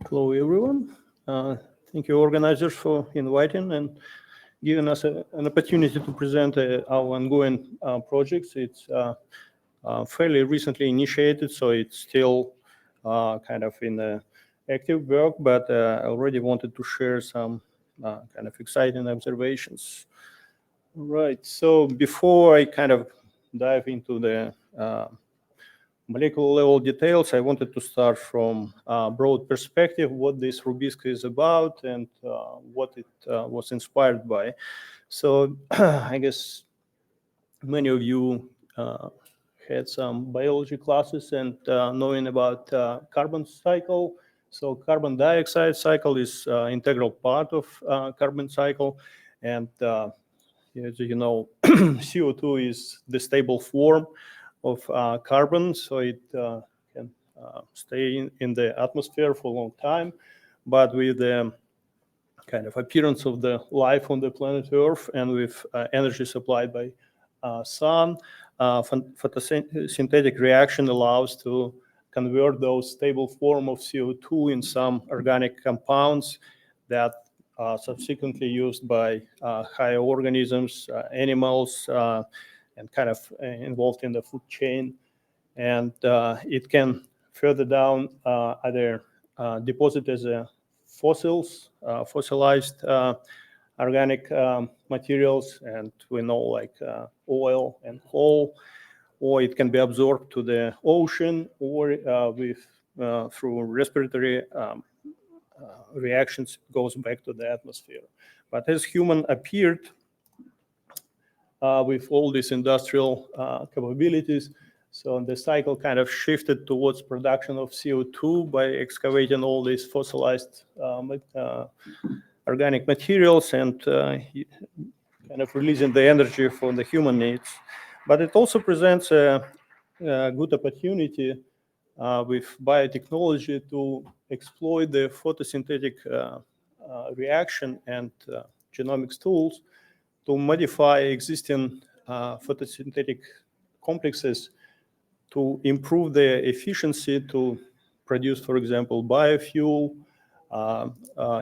Hello, everyone. Thank you, organizers, for inviting and giving us an opportunity to present our ongoing projects. It's fairly recently initiated, so it's still kind of in the active work, but I already wanted to share some kind of exciting observations. Right, so before I kind of dive into the molecular level details, I wanted to start from a broad perspective, what this RuBisCO is about and what it was inspired by. So I guess many of you had some biology classes and knowing about carbon cycle. So carbon dioxide cycle is integral part of carbon cycle. And as you know, CO2 is the stable form of carbon, so it can stay in the atmosphere for a long time. But with the kind of appearance of the life on the planet Earth and with energy supplied by sun, photosynthetic reaction allows to convert those stable form of CO2 in some organic compounds that are subsequently used by higher organisms, animals, and kind of involved in the food chain. And it can further down either deposit as a fossilized organic materials, and we know like oil and coal, or it can be absorbed to the ocean, or through respiratory reactions goes back to the atmosphere. But as human appeared with all these industrial capabilities, so the cycle kind of shifted towards production of CO2 by excavating all these fossilized organic materials and kind of releasing the energy for the human needs. But it also presents a good opportunity with biotechnology to exploit the photosynthetic reaction and genomics tools to modify existing photosynthetic complexes to improve their efficiency to produce, for example, biofuel,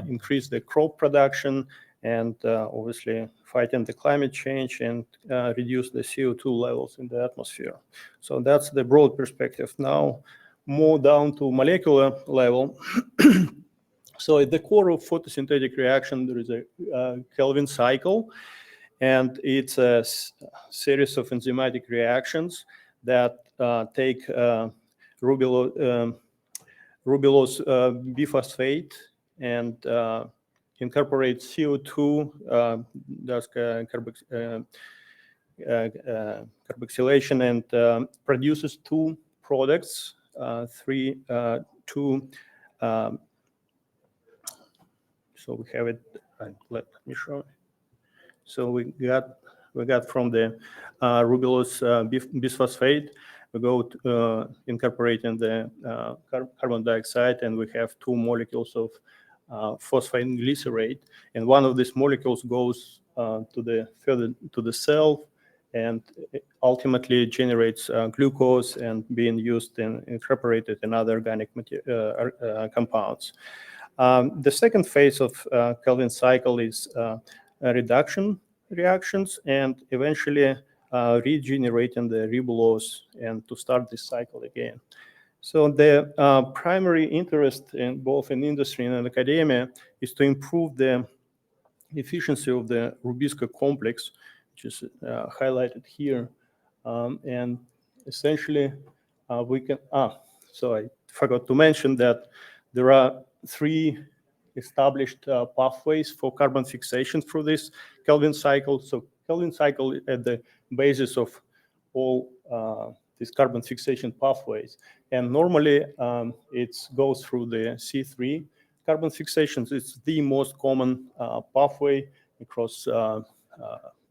increase the crop production, and obviously fighting the climate change and reduce the CO2 levels in the atmosphere. So that's the broad perspective. Now, more down to molecular level. So at the core of photosynthetic reaction, there is a Kelvin cycle, and it's a series of enzymatic reactions that take rubulose biphosphate and incorporate CO2, does carboxylation, and produces two products, so we have it. Let me show. So we got from the rubulose bisphosphate, we go to, incorporating the carbon dioxide, and we have two molecules of phosphate glycerate, and one of these molecules goes further to the cell and ultimately generates glucose and being used and incorporated in other organic compounds. The second phase of Kelvin cycle is reduction reactions and eventually regenerating the ribulose and to start this cycle again. So the primary interest in both in industry and in academia is to improve the efficiency of the RuBisCO complex, which is highlighted here. And essentially we can, so I forgot to mention that there are three established pathways for carbon fixation through this Kelvin cycle. So Kelvin cycle is at the basis of all these carbon fixation pathways. And normally it goes through the C3 carbon fixations. It's the most common pathway across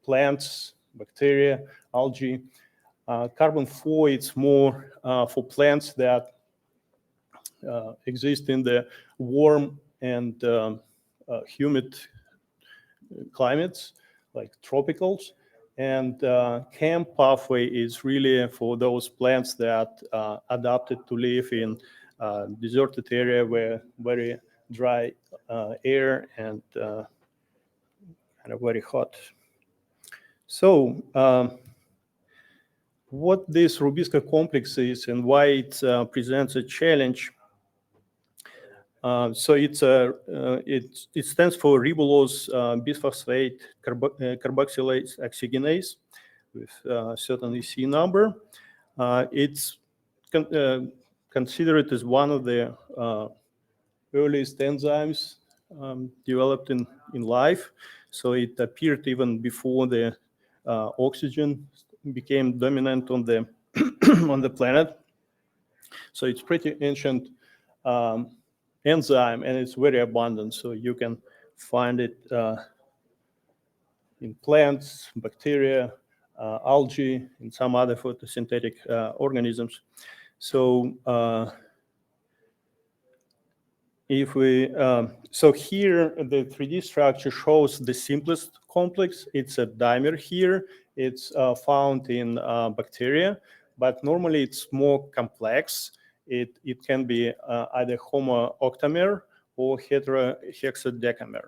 plants, bacteria, algae. Carbon 4, it's more for plants that exist in the warm and humid climates like tropicals. And CAM pathway is really for those plants that adapted to live in deserted area where very dry air and kind of very hot. So what this RuBisCO complex is and why it presents a challenge. So it stands for ribulose bisphosphate carboxylase oxygenase with a certain EC number. It's considered as one of the earliest enzymes developed in life. So it appeared even before the oxygen became dominant on the on the planet. So it's pretty ancient enzyme, and it's very abundant. So you can find it in plants, bacteria, algae, and some other photosynthetic organisms. So if we so here the 3D structure shows the simplest complex. It's a dimer here. It's found in bacteria, but normally it's more complex. It can be either homo-octamer or heterohexadecamer.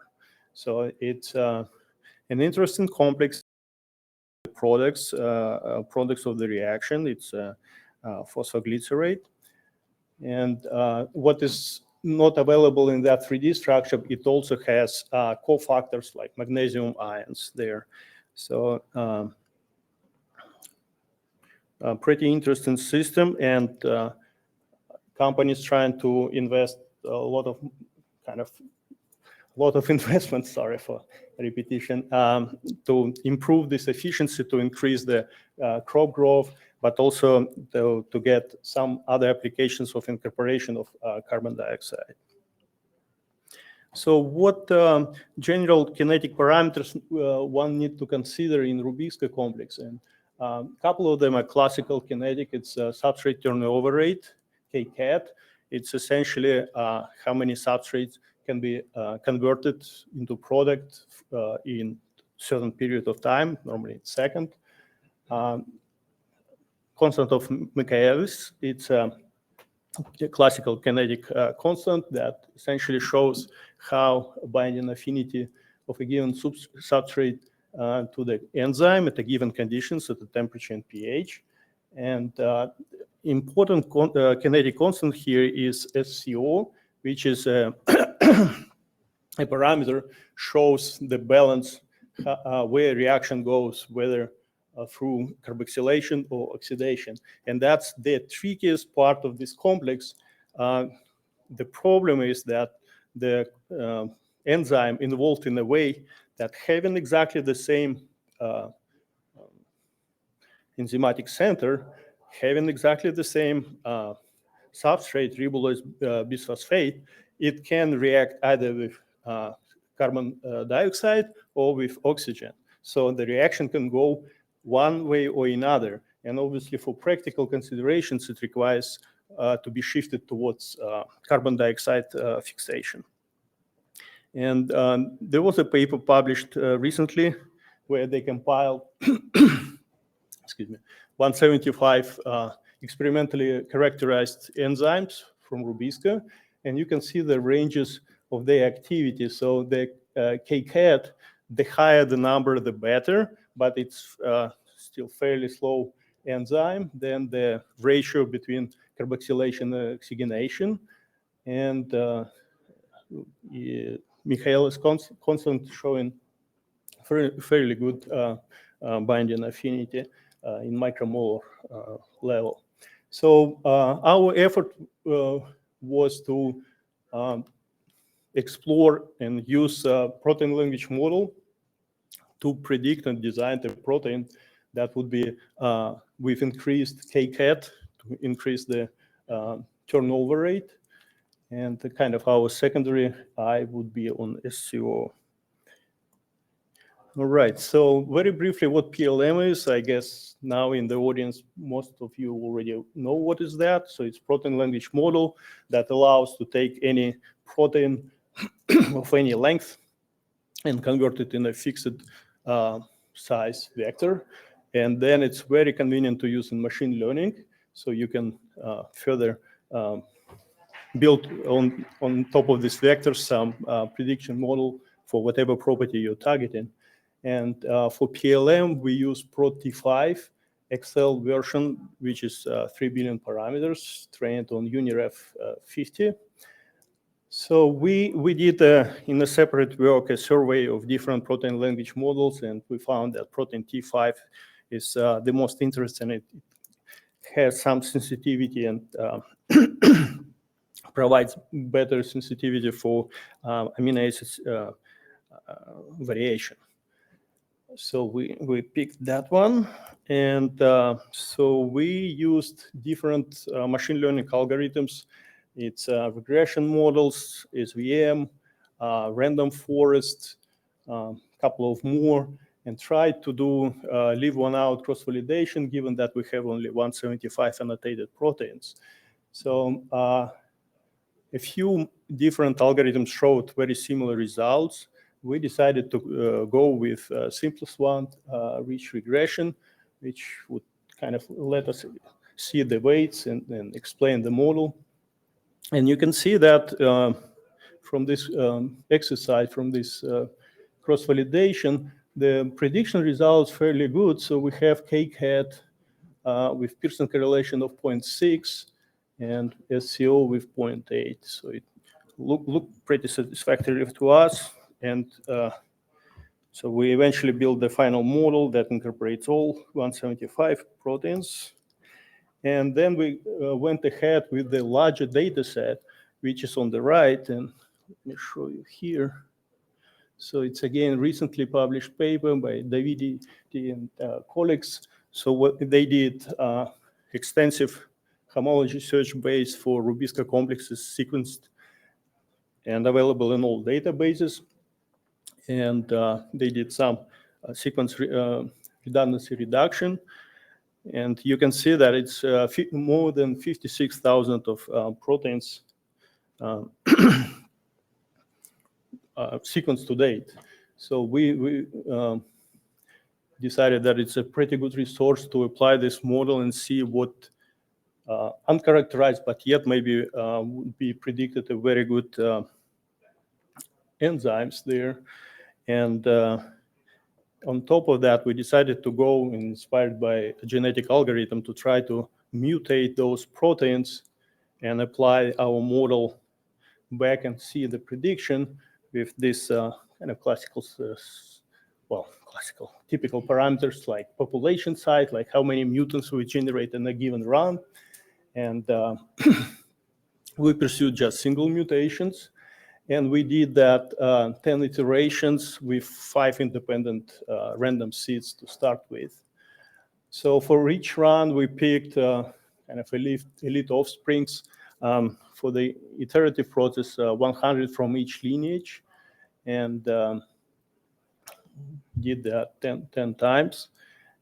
So it's an interesting complex. Products of the reaction. It's phosphoglycerate, and what is not available in that 3D structure, it also has cofactors like magnesium ions there. So a pretty interesting system, and companies trying to invest a lot of investment, sorry for repetition, to improve this efficiency, to increase the crop growth, but also to get some other applications of incorporation of carbon dioxide. So what general kinetic parameters one need to consider in RuBisCO complex? And a couple of them are classical kinetic. It's substrate turnover rate, kcat. It's essentially how many substrates can be converted into product in certain period of time, normally it's second. Constant of Michaelis, it's a classical kinetic constant that essentially shows how binding affinity of a given substrate to the enzyme at a given conditions at the temperature and pH. And important kinetic constant here is SCO, which is a parameter shows the balance where reaction goes, whether through carboxylation or oxidation. And that's the trickiest part of this complex. The problem is that the enzyme involved in a way that having exactly the same enzymatic center, having exactly the same substrate, ribulose bisphosphate, it can react either with carbon dioxide or with oxygen. So the reaction can go one way or another. And obviously for practical considerations, it requires to be shifted towards carbon dioxide fixation. And there was a paper published recently where they compiled excuse me, 175 experimentally characterized enzymes from RuBisCO, and you can see the ranges of their activity. So the kcat, the higher the number, the better, but it's still fairly slow enzyme. Then the ratio between carboxylation and oxygenation, and Michaelis constant showing fairly good binding affinity in micromolar level. So our effort was to explore and use a protein language model to predict and design the protein that would be with increased kcat to increase the turnover rate. And the kind of our secondary eye would be on SCO. All right, so very briefly what PLM is. I guess now in the audience, most of you already know what is that. So it's protein language model that allows to take any protein of any length and convert it in a fixed size vector. And then it's very convenient to use in machine learning. So you can further built on top of this vector some prediction model for whatever property you're targeting. And for PLM, we use PROT-T5 Excel version, which is 3 billion parameters trained on UniRef 50. So we did in a separate work a survey of different protein language models, and we found that PROT-T5 is the most interesting. It has some sensitivity and provides better sensitivity for amino acids variation. So we picked that one, and so we used different machine learning algorithms. It's regression models, SVM, random forest, a couple of more, and tried to do leave one out cross-validation, given that we have only 175 annotated proteins. So a few different algorithms showed very similar results. We decided to go with simplest one, rich regression, which would kind of let us see the weights and explain the model. And you can see that from this exercise, from this cross-validation, the prediction results fairly good. So we have cake hat with Pearson correlation of 0.6 and SCO with 0.8. So it looked pretty satisfactory to us. And so we eventually built the final model that incorporates all 175 proteins. And then we went ahead with the larger data set, which is on the right. And let me show you here. So it's again recently published paper by Davidi and colleagues. So what they did extensive homology search base for RuBisCO complexes sequenced and available in all databases. And they did some sequence redundancy reduction. And you can see that it's more than 56,000 of proteins sequenced to date. So we decided that it's a pretty good resource to apply this model and see what uncharacterized, but yet maybe would be predicted a very good enzymes there. And on top of that, we decided to go inspired by a genetic algorithm to try to mutate those proteins and apply our model back and see the prediction with this kind of classical, typical parameters like population size, like how many mutants we generate in a given run. And we pursued just single mutations. And we did that 10 iterations with 5 independent random seeds to start with. So for each run, we picked kind of elite offsprings. For the iterative process, 100 from each lineage, and did that 10 times.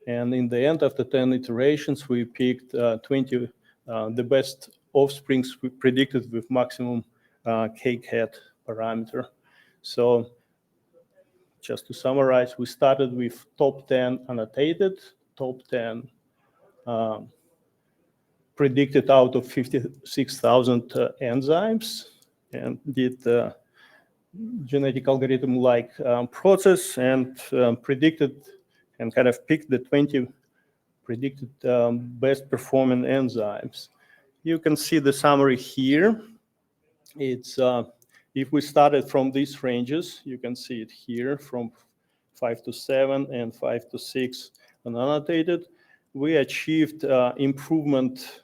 And in the end, after 10 iterations, we picked 20, the best offsprings we predicted with maximum cake hat parameter. So just to summarize, we started with top 10 annotated, top 10 predicted out of 56,000 enzymes, and did genetic algorithm-like process and predicted and kind of picked the 20 predicted best performing enzymes. You can see the summary here. It's if we started from these ranges, you can see it here from 5 to 7 and 5 to 6 unannotated. We achieved improvement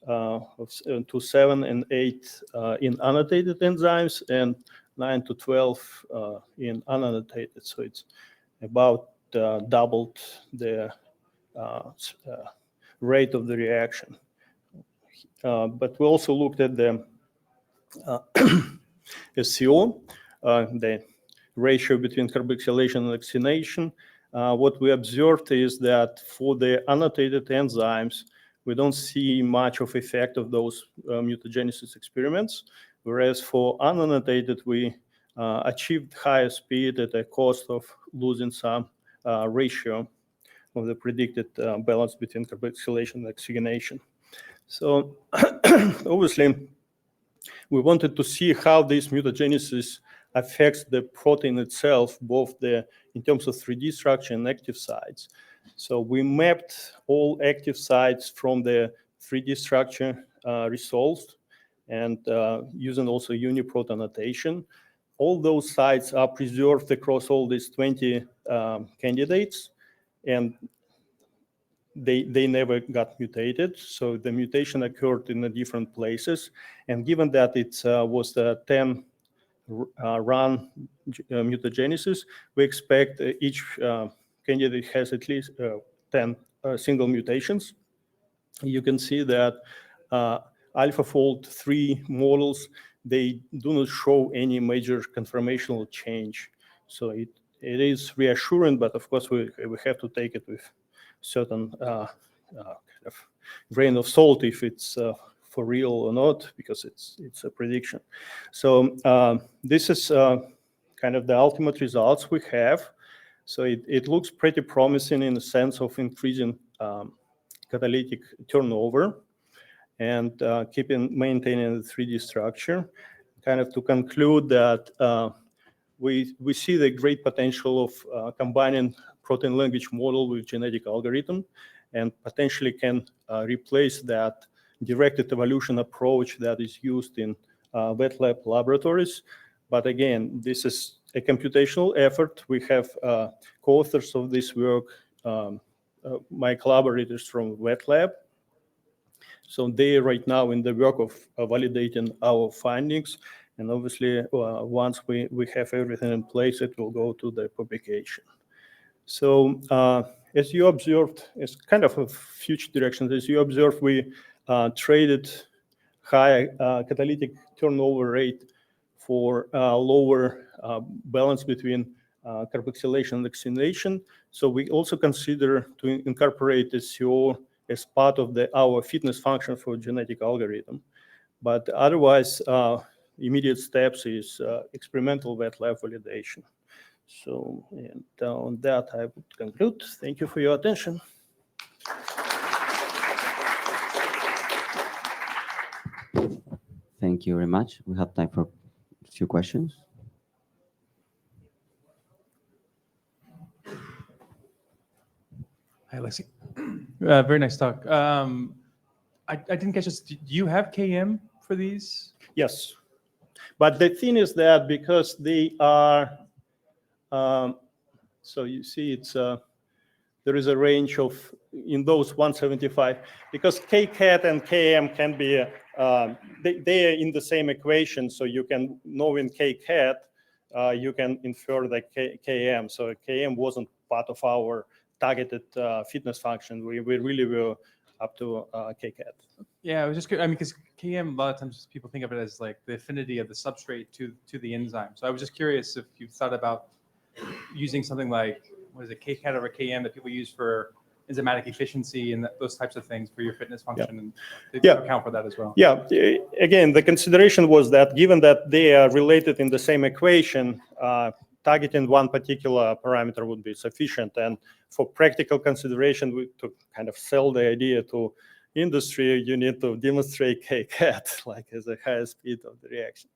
to 7 and 8 in annotated enzymes and 9 to 12 in unannotated. So it's about doubled the rate of the reaction. But we also looked at the SCO, the ratio between carboxylation and oxidation. What we observed is that for the annotated enzymes, we don't see much of effect of those mutagenesis experiments, whereas for unannotated, we achieved higher speed at a cost of losing some ratio of the predicted balance between carboxylation and oxygenation. So obviously, we wanted to see how this mutagenesis affects the protein itself, both in terms of 3D structure and active sites. So we mapped all active sites from the 3D structure resolved, and using also UniProt annotation. All those sites are preserved across all these 20 candidates, and they never got mutated. So the mutation occurred in the different places. And given that it was a 10 run mutagenesis, we expect each candidate has at least 10 single mutations. You can see that AlphaFold 3 models, they do not show any major conformational change. So it is reassuring, but of course we have to take it with certain kind of grain of salt if it's for real or not, because it's a prediction. So this is kind of the ultimate results we have. So it looks pretty promising in the sense of increasing catalytic turnover and maintaining the 3D structure. Kind of to conclude that we see the great potential of combining protein language model with genetic algorithm, and potentially can replace that directed evolution approach that is used in wet lab laboratories. But again, this is a computational effort. We have co-authors of this work, my collaborators from wet lab. So they are right now in the work of validating our findings. And obviously, once we have everything in place, it will go to the publication. So as you observed, it's kind of a future direction. As you observed, we traded high catalytic turnover rate for lower balance between carboxylation and oxygenation. So we also consider to incorporate SCO as part of our fitness function for genetic algorithm. But otherwise, immediate steps is experimental wet lab validation. So, and on that, I would conclude. Thank you for your attention. Thank you very much. We have time for a few questions. Hi, Aleksey. Very nice talk. I didn't catch this. Do you have KM for these? Yes. But the thing is that because they are, so you see it's, there is a range of, in those 175, because KCAT and KM can be, they are in the same equation, so you can know in KCAT, you can infer the KM. So KM wasn't part of our targeted fitness function. We really were up to KCAT. Yeah, I was just curious. I mean, because KM, a lot of times people think of it as like the affinity of the substrate to the enzyme. So I was just curious if you thought about using something like, what is it, KCAT over KM that people use for enzymatic efficiency and those types of things for your fitness function, and account for that as well. Yeah, again, the consideration was that given that they are related in the same equation, targeting one particular parameter would be sufficient. And for practical consideration, to kind of sell the idea to industry, you need to demonstrate KCAT, like as the highest speed of the reaction.